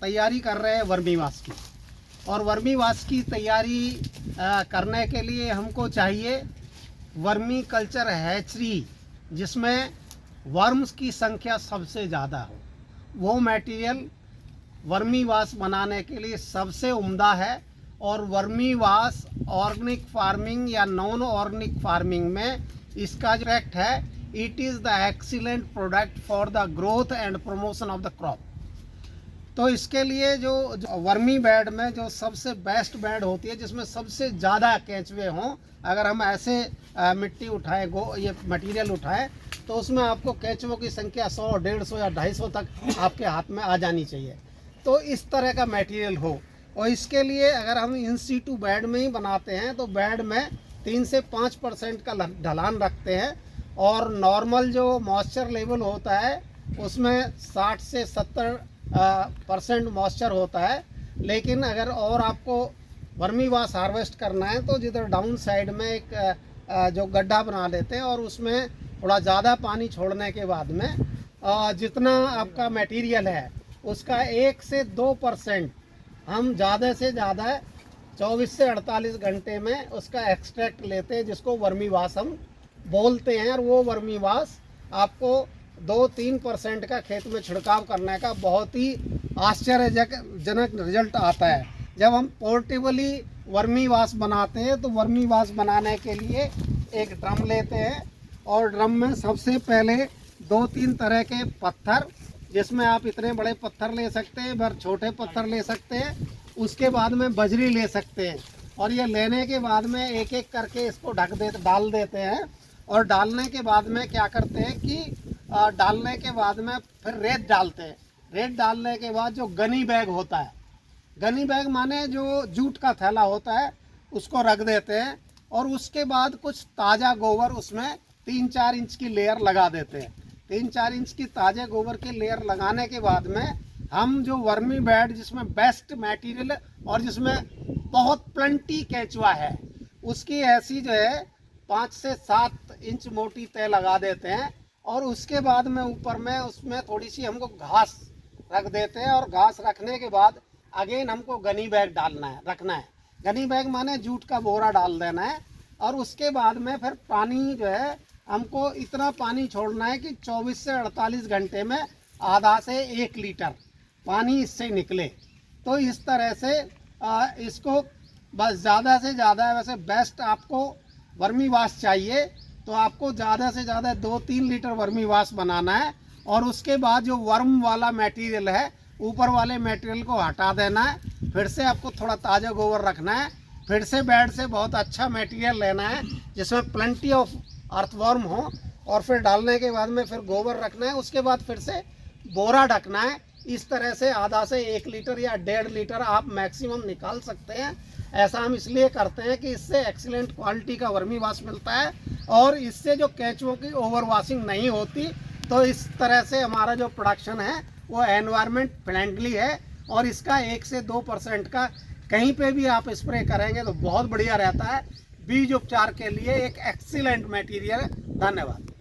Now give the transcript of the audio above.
तैयारी कर रहे हैं वर्मीवाश की। और वर्मीवाश की तैयारी करने के लिए हमको चाहिए वर्मी कल्चर हैचरी, जिसमें वर्म्स की संख्या सबसे ज़्यादा हो। वो मटेरियल वर्मीवाश बनाने के लिए सबसे उम्दा है। और वर्मीवाश ऑर्गेनिक फार्मिंग या नॉन ऑर्गेनिक फार्मिंग में इसका जो इफेक्ट है, it is the excellent product for the growth and promotion of the crop. तो इसके लिए जो वर्मी बेड में जो सबसे बेस्ट बेड होती है, जिसमें सबसे ज़्यादा केंचुए हों, अगर हम ऐसे मिट्टी उठाएं, ये मटेरियल उठाएं, तो उसमें आपको केंचुओं की संख्या 100, 150 या 250 तक आपके हाथ में आ जानी चाहिए। तो इस तरह का मटेरियल हो। और इसके लिए अगर हम इन सीटू बेड में ही बनाते हैं तो बेड में 3 से 5% का ढलान रखते हैं। और नॉर्मल जो मॉइस्चर लेवल होता है उसमें 60 से 70% मॉइस्चर होता है। लेकिन अगर और आपको वर्मीवाश हार्वेस्ट करना है तो जिधर डाउन साइड में एक जो गड्ढा बना लेते हैं और उसमें थोड़ा ज़्यादा पानी छोड़ने के बाद में जितना आपका मटेरियल है उसका 1 से 2% हम ज़्यादा से ज़्यादा 24 से 48 घंटे में उसका एक्सट्रैक्ट लेते हैं, जिसको वर्मीवाश हम बोलते हैं। और वो वर्मीवाश आपको 2-3% का खेत में छिड़काव करने का बहुत ही आश्चर्यजनक रिजल्ट आता है। जब हम पोर्टेबली वर्मीवाश बनाते हैं तो वर्मीवाश बनाने के लिए एक ड्रम लेते हैं और ड्रम में सबसे पहले 2-3 तरह के पत्थर, जिसमें आप इतने बड़े पत्थर ले सकते हैं, फिर छोटे पत्थर ले सकते हैं, उसके बाद में बजरी ले सकते हैं। और ये लेने के बाद में एक एक करके इसको डाल देते हैं। और डालने के बाद में क्या करते हैं कि डालने के बाद में फिर रेत डालते हैं। रेत डालने के बाद जो गनी बैग होता है, गनी बैग माने जो जूट का थैला होता है, उसको रख देते हैं। और उसके बाद कुछ ताज़ा गोबर उसमें 3-4 इंच की लेयर लगा देते हैं। 3-4 इंच की ताज़े गोबर की लेयर लगाने के बाद में हम जो वर्मी बेड जिसमें बेस्ट मटेरियल और जिसमें बहुत प्लेंटी केंचुआ है, उसकी ऐसी जो है 5 से 7 इंच मोटी तय लगा देते हैं। और उसके बाद में ऊपर में उसमें थोड़ी सी हमको घास रख देते हैं। और घास रखने के बाद अगेन हमको गनी बैग रखना है। गनी बैग माने जूट का बोरा डाल देना है। और उसके बाद में फिर पानी जो है हमको इतना पानी छोड़ना है कि 24 से 48 घंटे में आधा से 1 लीटर पानी इससे निकले। तो इस तरह से इसको बस ज़्यादा से ज़्यादा, वैसे बेस्ट आपको वर्मीवाश चाहिए तो आपको ज़्यादा से ज़्यादा 2-3 लीटर वर्मीवाश बनाना है। और उसके बाद जो वर्म वाला मटेरियल है, ऊपर वाले मटेरियल को हटा देना है। फिर से आपको थोड़ा ताज़ा गोबर रखना है। फिर से बेड से बहुत अच्छा मटेरियल लेना है जिसमें प्लेंटी ऑफ अर्थवर्म हो। और फिर डालने के बाद में फिर गोबर रखना है। उसके बाद फिर से बोरा ढकना है। इस तरह से आधा से 1 लीटर या 1.5 लीटर आप मैक्सिमम निकाल सकते हैं। ऐसा हम इसलिए करते हैं कि इससे एक्सीलेंट क्वालिटी का वर्मीवाश मिलता है और इससे जो केंचुओं की ओवर वॉशिंग नहीं होती। तो इस तरह से हमारा जो प्रोडक्शन है वो एनवायरनमेंट फ्रेंडली है। और इसका 1 से 2% का कहीं पे भी आप स्प्रे करेंगे तो बहुत बढ़िया रहता है। बीज उपचार के लिए एक एक्सीलेंट मटेरियल है। धन्यवाद।